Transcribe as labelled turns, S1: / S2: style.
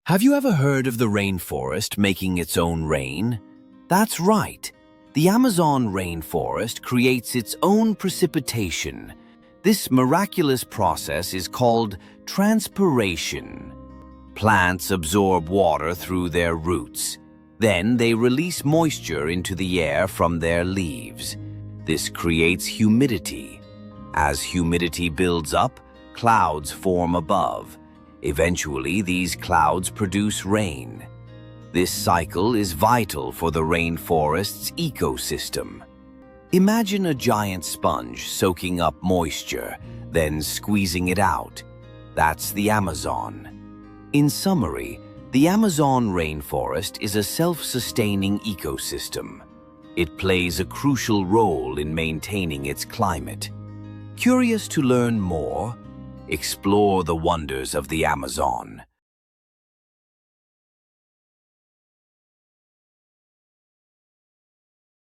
S1: Have you ever heard of the rainforest making its own rain? That's right. The Amazon rainforest creates its own precipitation. This miraculous process is called transpiration. Plants absorb water through their roots. Then they release moisture into the air from their leaves. This creates humidity. As humidity builds up, clouds form above. Eventually, these clouds produce rain. This cycle is vital for the rainforest's ecosystem. Imagine a giant sponge soaking up moisture, then squeezing it out. That's the Amazon. In summary, the Amazon rainforest is a self-sustaining ecosystem. It plays a crucial role in maintaining its climate. Curious to learn more? Explore the wonders of the Amazon.